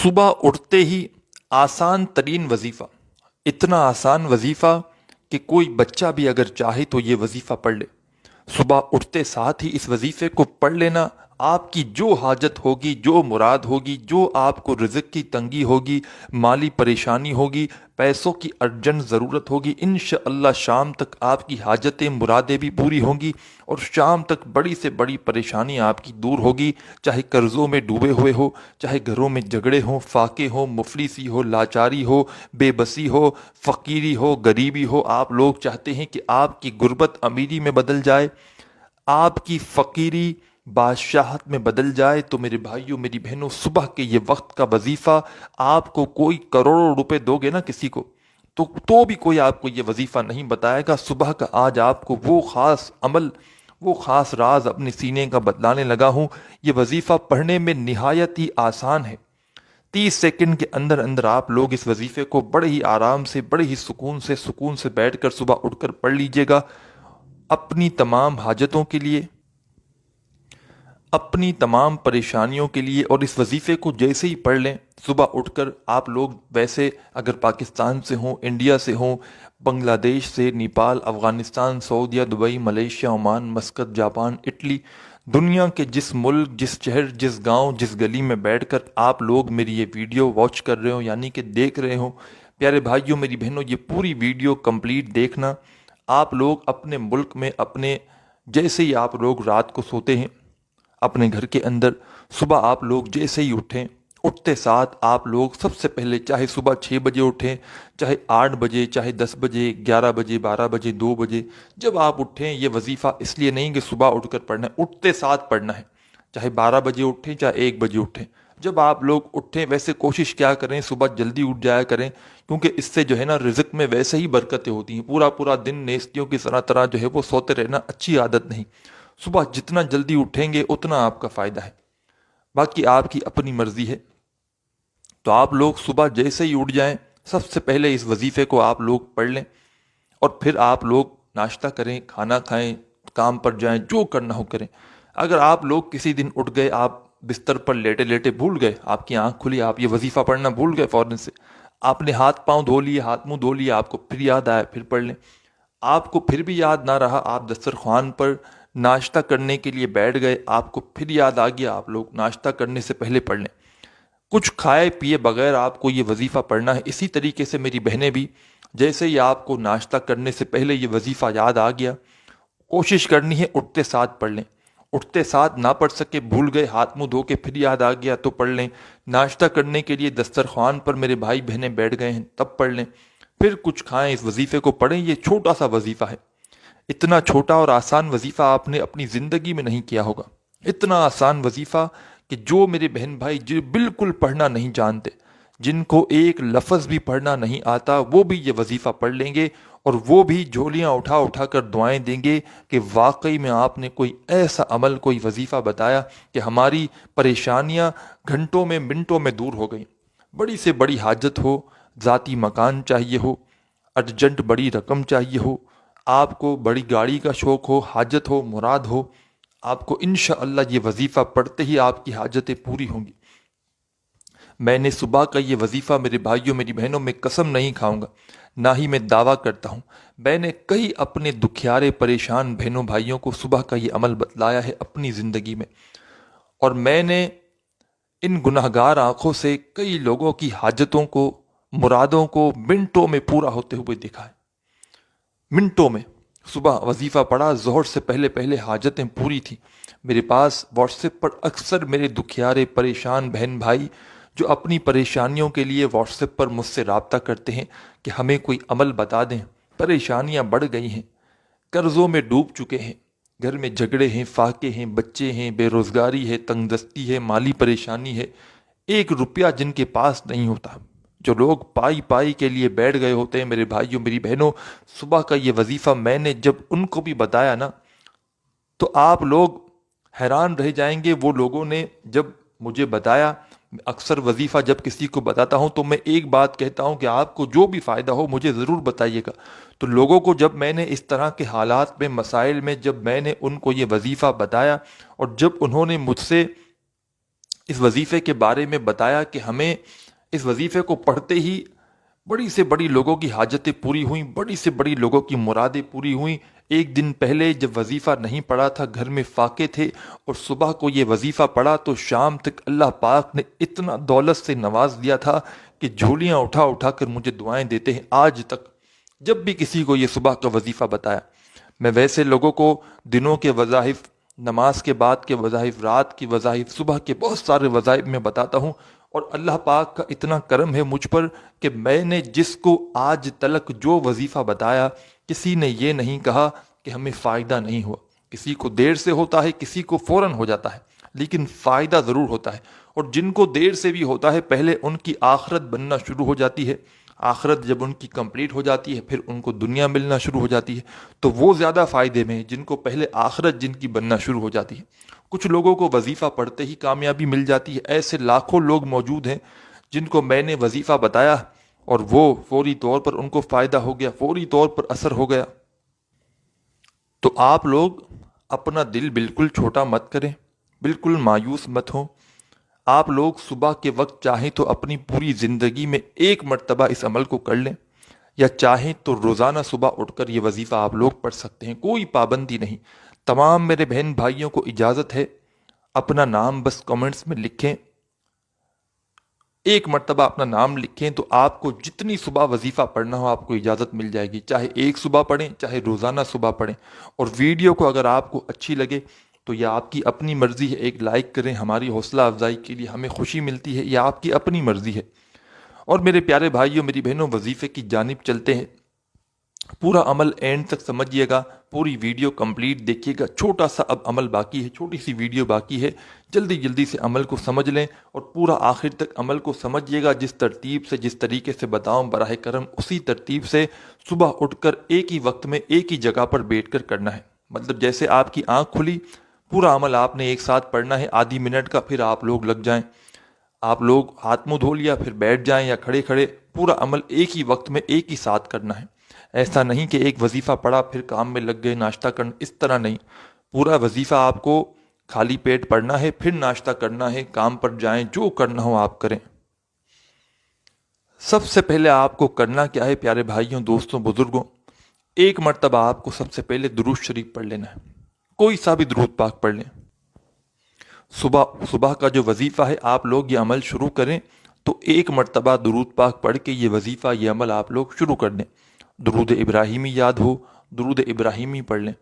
صبح اٹھتے ہی آسان ترین وظیفہ، اتنا آسان وظیفہ کہ کوئی بچہ بھی اگر چاہے تو یہ وظیفہ پڑھ لے۔ صبح اٹھتے ساتھ ہی اس وظیفے کو پڑھ لینا، آپ کی جو حاجت ہوگی، جو مراد ہوگی، جو آپ کو رزق کی تنگی ہوگی، مالی پریشانی ہوگی، پیسوں کی ارجنٹ ضرورت ہوگی، انشاءاللہ شام تک آپ کی حاجتیں مرادیں بھی پوری ہوں گی اور شام تک بڑی سے بڑی پریشانی آپ کی دور ہوگی۔ چاہے قرضوں میں ڈوبے ہوئے ہو، چاہے گھروں میں جھگڑے ہوں، فاقے ہوں، مفلسی ہو، لاچاری ہو، بے بسی ہو، فقیری ہو، غریبی ہو، آپ لوگ چاہتے ہیں کہ آپ کی غربت امیری میں بدل جائے، آپ کی فقیری بادشاہت میں بدل جائے، تو میرے بھائیوں میری بہنوں، صبح کے یہ وقت کا وظیفہ، آپ کو کوئی کروڑوں روپے دو گے نا کسی کو، تو بھی کوئی آپ کو یہ وظیفہ نہیں بتائے گا۔ صبح کا آج آپ کو وہ خاص عمل، وہ خاص راز اپنے سینے کا بتلانے لگا ہوں۔ یہ وظیفہ پڑھنے میں نہایت ہی آسان ہے۔ 30 سیکنڈ کے اندر اندر آپ لوگ اس وظیفے کو بڑے ہی آرام سے، بڑے ہی سکون سے بیٹھ کر صبح اٹھ کر پڑھ لیجئے گا، اپنی تمام حاجتوں کے لیے، اپنی تمام پریشانیوں کے لیے۔ اور اس وظیفے کو جیسے ہی پڑھ لیں، صبح اٹھ کر آپ لوگ، ویسے اگر پاکستان سے ہوں، انڈیا سے ہوں، بنگلہ دیش سے، نیپال، افغانستان، سعودیہ، Dubai, Malaysia, Oman, Muscat, Japan, Italy, دنیا کے جس ملک، جس شہر، جس گاؤں، جس گلی میں بیٹھ کر آپ لوگ میری یہ ویڈیو واچ کر رہے ہو، یعنی کہ دیکھ رہے ہو، پیارے بھائیوں میری بہنوں، یہ پوری ویڈیو کمپلیٹ دیکھنا۔ آپ لوگ اپنے ملک میں، اپنے جیسے ہی آپ لوگ رات کو سوتے ہیں اپنے گھر کے اندر، صبح آپ لوگ جیسے ہی اٹھیں، اٹھتے ساتھ آپ لوگ سب سے پہلے، چاہے صبح 6 بجے اٹھیں، چاہے 8 بجے، چاہے 10 بجے، 11 بجے، 12 بجے، 2 بجے، جب آپ اٹھیں، یہ وظیفہ اس لیے نہیں کہ صبح اٹھ کر پڑھنا ہے، اٹھتے ساتھ پڑھنا ہے، چاہے 12 بجے اٹھیں، چاہے 1 بجے اٹھیں، جب آپ لوگ اٹھیں، ویسے کوشش کیا کریں صبح جلدی اٹھ جایا کریں، کیونکہ اس سے جو ہے نا رزق میں ویسے ہی برکتیں ہوتی ہیں۔ پورا پورا دن نیستیوں کی طرح جو ہے وہ سوتے رہنا اچھی عادت نہیں۔ صبح جتنا جلدی اٹھیں گے اتنا آپ کا فائدہ ہے، باقی آپ کی اپنی مرضی ہے۔ تو آپ لوگ صبح جیسے ہی اٹھ جائیں، سب سے پہلے اس وظیفے کو آپ لوگ پڑھ لیں، اور پھر آپ لوگ ناشتہ کریں، کھانا کھائیں، کام پر جائیں، جو کرنا ہو کریں۔ اگر آپ لوگ کسی دن اٹھ گئے، آپ بستر پر لیٹے لیٹے بھول گئے، آپ کی آنکھ کھلی، آپ یہ وظیفہ پڑھنا بھول گئے فوراً سے، آپ نے ہاتھ پاؤں دھو لیے، ہاتھ منہ دھو لیے، آپ کو پھر یاد آیا، پھر پڑھ لیں۔ آپ کو پھر بھی یاد نہ رہا، آپ دسترخوان پر ناشتہ کرنے کے لیے بیٹھ گئے، آپ کو پھر یاد آ گیا، آپ لوگ ناشتہ کرنے سے پہلے پڑھ لیں۔ کچھ کھائے پیے بغیر آپ کو یہ وظیفہ پڑھنا ہے۔ اسی طریقے سے میری بہنیں بھی، جیسے ہی آپ کو ناشتہ کرنے سے پہلے یہ وظیفہ یاد آ گیا، کوشش کرنی ہے اٹھتے ساتھ پڑھ لیں۔ اٹھتے ساتھ نہ پڑھ سکے، بھول گئے، ہاتھ منہ دھو کے پھر یاد آ گیا تو پڑھ لیں۔ ناشتہ کرنے کے لیے دسترخوان پر میرے بھائی بہنیں بیٹھ گئے ہیں تب پڑھ لیں، پھر کچھ کھائیں، اس وظیفے کو پڑھیں۔ یہ چھوٹا سا وظیفہ ہے، اتنا چھوٹا اور آسان وظیفہ آپ نے اپنی زندگی میں نہیں کیا ہوگا۔ اتنا آسان وظیفہ کہ جو میرے بہن بھائی جو بالکل پڑھنا نہیں جانتے، جن کو ایک لفظ بھی پڑھنا نہیں آتا، وہ بھی یہ وظیفہ پڑھ لیں گے، اور وہ بھی جھولیاں اٹھا اٹھا کر دعائیں دیں گے کہ واقعی میں آپ نے کوئی ایسا عمل، کوئی وظیفہ بتایا کہ ہماری پریشانیاں گھنٹوں میں، منٹوں میں دور ہو گئیں۔ بڑی سے بڑی حاجت ہو، ذاتی مکان چاہیے ہو، ارجنٹ بڑی رقم چاہیے ہو، آپ کو بڑی گاڑی کا شوق ہو، حاجت ہو، مراد ہو، آپ کو انشاءاللہ یہ وظیفہ پڑھتے ہی آپ کی حاجتیں پوری ہوں گی۔ میں نے صبح کا یہ وظیفہ میرے بھائیوں میری بہنوں میں قسم نہیں کھاؤں گا، نہ ہی میں دعویٰ کرتا ہوں، میں نے کئی اپنے دکھیارے پریشان بہنوں بھائیوں کو صبح کا یہ عمل بتلایا ہے اپنی زندگی میں، اور میں نے ان گناہگار آنکھوں سے کئی لوگوں کی حاجتوں کو، مرادوں کو منٹوں میں پورا ہوتے ہوئے دیکھا ہے۔ منٹوں میں صبح وظیفہ پڑھا، ظہر سے پہلے پہلے حاجتیں پوری تھیں۔ میرے پاس واٹس ایپ پر اکثر میرے دکھیارے پریشان بہن بھائی جو اپنی پریشانیوں کے لیے واٹس ایپ پر مجھ سے رابطہ کرتے ہیں کہ ہمیں کوئی عمل بتا دیں، پریشانیاں بڑھ گئی ہیں، قرضوں میں ڈوب چکے ہیں، گھر میں جھگڑے ہیں، فاقے ہیں، بچے ہیں، بے روزگاری ہے، تنگ دستی ہے، مالی پریشانی ہے، 1 روپیہ جن کے پاس نہیں ہوتا، جو لوگ پائی پائی کے لیے بیٹھ گئے ہوتے ہیں، میرے بھائیوں میری بہنوں، صبح کا یہ وظیفہ میں نے جب ان کو بھی بتایا نا، تو آپ لوگ حیران رہ جائیں گے۔ وہ لوگوں نے جب مجھے بتایا، اکثر وظیفہ جب کسی کو بتاتا ہوں تو میں ایک بات کہتا ہوں کہ آپ کو جو بھی فائدہ ہو مجھے ضرور بتائیے گا۔ تو لوگوں کو جب میں نے اس طرح کے حالات میں، مسائل میں، جب میں نے ان کو یہ وظیفہ بتایا، اور جب انہوں نے مجھ سے اس وظیفے کے بارے میں بتایا کہ ہمیں اس وظیفے کو پڑھتے ہی بڑی سے بڑی لوگوں کی حاجتیں پوری ہوئیں، بڑی سے بڑی لوگوں کی مرادیں پوری ہوئیں۔ ایک دن پہلے جب وظیفہ نہیں پڑھا تھا، گھر میں فاقے تھے، اور صبح کو یہ وظیفہ پڑھا تو شام تک اللہ پاک نے اتنا دولت سے نواز دیا تھا کہ جھولیاں اٹھا اٹھا کر مجھے دعائیں دیتے ہیں آج تک۔ جب بھی کسی کو یہ صبح کا وظیفہ بتایا، میں ویسے لوگوں کو دنوں کے وظائف، نماز کے بعد کے وظائف، رات کی وظائف، صبح کے بہت سارے وظائف میں بتاتا ہوں، اور اللہ پاک کا اتنا کرم ہے مجھ پر کہ میں نے جس کو آج تلک جو وظیفہ بتایا، کسی نے یہ نہیں کہا کہ ہمیں فائدہ نہیں ہوا۔ کسی کو دیر سے ہوتا ہے، کسی کو فوراً ہو جاتا ہے، لیکن فائدہ ضرور ہوتا ہے۔ اور جن کو دیر سے بھی ہوتا ہے، پہلے ان کی آخرت بننا شروع ہو جاتی ہے۔ آخرت جب ان کی کمپلیٹ ہو جاتی ہے، پھر ان کو دنیا ملنا شروع ہو جاتی ہے، تو وہ زیادہ فائدے میں ہیں جن کو پہلے آخرت جن کی بننا شروع ہو جاتی ہے۔ کچھ لوگوں کو وظیفہ پڑھتے ہی کامیابی مل جاتی ہے، ایسے لاکھوں لوگ موجود ہیں جن کو میں نے وظیفہ بتایا اور وہ فوری طور پر ان کو فائدہ ہو گیا، فوری طور پر اثر ہو گیا۔ تو آپ لوگ اپنا دل بالکل چھوٹا مت کریں، بالکل مایوس مت ہوں۔ آپ لوگ صبح کے وقت چاہیں تو اپنی پوری زندگی میں ایک مرتبہ اس عمل کو کر لیں، یا چاہیں تو روزانہ صبح اٹھ کر یہ وظیفہ آپ لوگ پڑھ سکتے ہیں، کوئی پابندی نہیں۔ تمام میرے بہن بھائیوں کو اجازت ہے، اپنا نام بس کمنٹس میں لکھیں، ایک مرتبہ اپنا نام لکھیں تو آپ کو جتنی صبح وظیفہ پڑھنا ہو آپ کو اجازت مل جائے گی، چاہے ایک صبح پڑھیں، چاہے روزانہ صبح پڑھیں۔ اور ویڈیو کو اگر آپ کو اچھی لگے تو یہ آپ کی اپنی مرضی ہے، ایک لائک کریں، ہماری حوصلہ افزائی کے لیے ہمیں خوشی ملتی ہے، یہ آپ کی اپنی مرضی ہے۔ اور میرے پیارے بھائیوں، میری بہنوں، وظیفے کی جانب چلتے ہیں۔ پورا عمل اینڈ تک سمجھیے گا، پوری ویڈیو کمپلیٹ دیکھیے گا۔ چھوٹا سا اب عمل باقی ہے، چھوٹی سی ویڈیو باقی ہے، جلدی جلدی سے عمل کو سمجھ لیں اور پورا آخر تک عمل کو سمجھیے گا۔ جس ترتیب سے، جس طریقے سے بتاؤں براہ کرم، اسی ترتیب سے صبح اٹھ کر ایک ہی وقت میں ایک ہی جگہ پر بیٹھ کر کرنا ہے۔ مطلب جیسے آپ کی آنکھ کھلی، پورا عمل آپ نے ایک ساتھ پڑھنا ہے، آدھی منٹ کا، پھر آپ لوگ لگ جائیں۔ آپ لوگ ہاتھ منہ دھو لیا، پھر بیٹھ جائیں یا کھڑے کھڑے، پورا عمل ایک ہی وقت میں ایک ہی ساتھ کرنا ہے۔ ایسا نہیں کہ ایک وظیفہ پڑھا پھر کام میں لگ گئے، ناشتہ کرنا، اس طرح نہیں۔ پورا وظیفہ آپ کو خالی پیٹ پڑھنا ہے، پھر ناشتہ کرنا ہے، کام پر جائیں، جو کرنا ہو آپ کریں۔ سب سے پہلے آپ کو کرنا کیا ہے پیارے بھائیوں، دوستوں، بزرگوں؟ ایک مرتبہ آپ کو سب سے پہلے درود شریف پڑھ لینا ہے، کوئی سا بھی درود پاک پڑھ لیں۔ صبح کا جو وظیفہ ہے، آپ لوگ یہ عمل شروع کریں تو ایک مرتبہ درود پاک پڑھ کے یہ وظیفہ، یہ عمل آپ لوگ شروع کر دیں۔ درود ابراہیمی یاد ہو، درود ابراہیمی پڑھ لیں،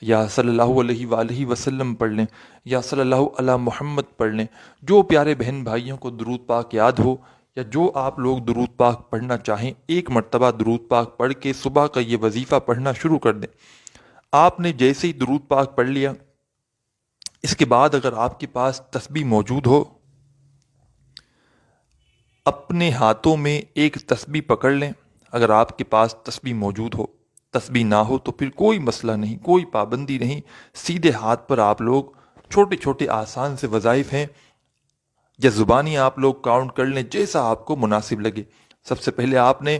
یا صلی اللہ علیہ وآلہ وسلم پڑھ لیں، یا صلی اللہ علی محمد پڑھ لیں۔ جو پیارے بہن بھائیوں کو درود پاک یاد ہو یا جو آپ لوگ درود پاک پڑھنا چاہیں، ایک مرتبہ درود پاک پڑھ کے صبح کا یہ وظیفہ پڑھنا شروع کر دیں۔ آپ نے جیسے ہی درود پاک پڑھ لیا، اس کے بعد اگر آپ کے پاس تسبیح موجود ہو، اپنے ہاتھوں میں ایک تسبیح پکڑ لیں۔ اگر آپ کے پاس تسبیح موجود ہو، تسبیح نہ ہو تو پھر کوئی مسئلہ نہیں، کوئی پابندی نہیں، سیدھے ہاتھ پر آپ لوگ چھوٹے چھوٹے آسان سے وظائف ہیں، یا زبانی آپ لوگ کاؤنٹ کر لیں، جیسا آپ کو مناسب لگے۔ سب سے پہلے آپ نے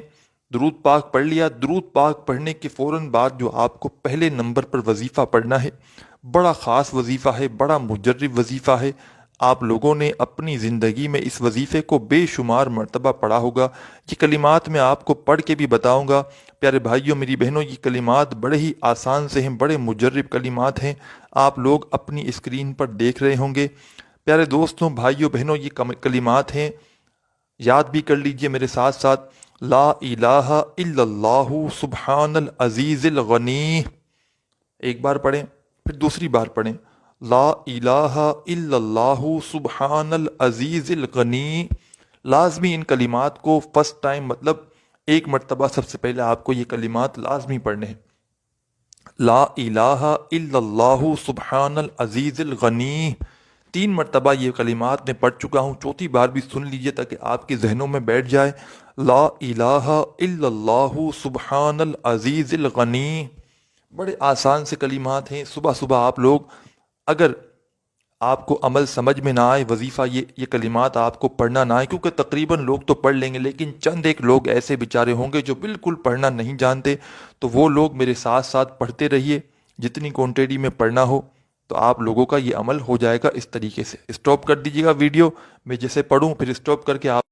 درود پاک پڑھ لیا، درود پاک پڑھنے کے فوراً بعد جو آپ کو پہلے نمبر پر وظیفہ پڑھنا ہے، بڑا خاص وظیفہ ہے، بڑا مجرب وظیفہ ہے۔ آپ لوگوں نے اپنی زندگی میں اس وظیفے کو بے شمار مرتبہ پڑھا ہوگا۔ یہ کلمات میں آپ کو پڑھ کے بھی بتاؤں گا۔ پیارے بھائیوں، میری بہنوں، یہ کلمات بڑے ہی آسان سے ہیں، بڑے مجرب کلمات ہیں، آپ لوگ اپنی اسکرین پر دیکھ رہے ہوں گے۔ پیارے دوستوں، بھائیوں، بہنوں، یہ کلمات ہیں، یاد بھی کر لیجئے میرے ساتھ ساتھ۔ لا الہ الا اللہ سبحان العزیز الغنی، ایک بار پڑھیں، پھر دوسری بار پڑھیں، لا الہ الا اللہ سبحان العزیز الغنی۔ لازمی ان کلمات کو فرسٹ ٹائم، مطلب ایک مرتبہ سب سے پہلے آپ کو یہ کلمات لازمی پڑھنے ہیں۔ لا الہ الا اللہ سبحان العزیز الغنی، 3 مرتبہ یہ کلمات میں پڑھ چکا ہوں، چوتھی بار بھی سن لیجئے تاکہ آپ کے ذہنوں میں بیٹھ جائے۔ لا الہ الا اللہ سبحان العزیز الغنی، بڑے آسان سے کلمات ہیں۔ صبح صبح آپ لوگ، اگر آپ کو عمل سمجھ میں نہ آئے، وظیفہ یہ کلمات آپ کو پڑھنا نہ آئے، کیونکہ تقریباً لوگ تو پڑھ لیں گے، لیکن چند ایک لوگ ایسے بیچارے ہوں گے جو بالکل پڑھنا نہیں جانتے، تو وہ لوگ میرے ساتھ ساتھ پڑھتے رہیے، جتنی کوانٹٹی میں پڑھنا ہو۔ تو آپ لوگوں کا یہ عمل ہو جائے گا اس طریقے سے۔ اسٹاپ کر دیجیے گا ویڈیو، میں جیسے پڑھوں پھر اسٹاپ کر کے آپ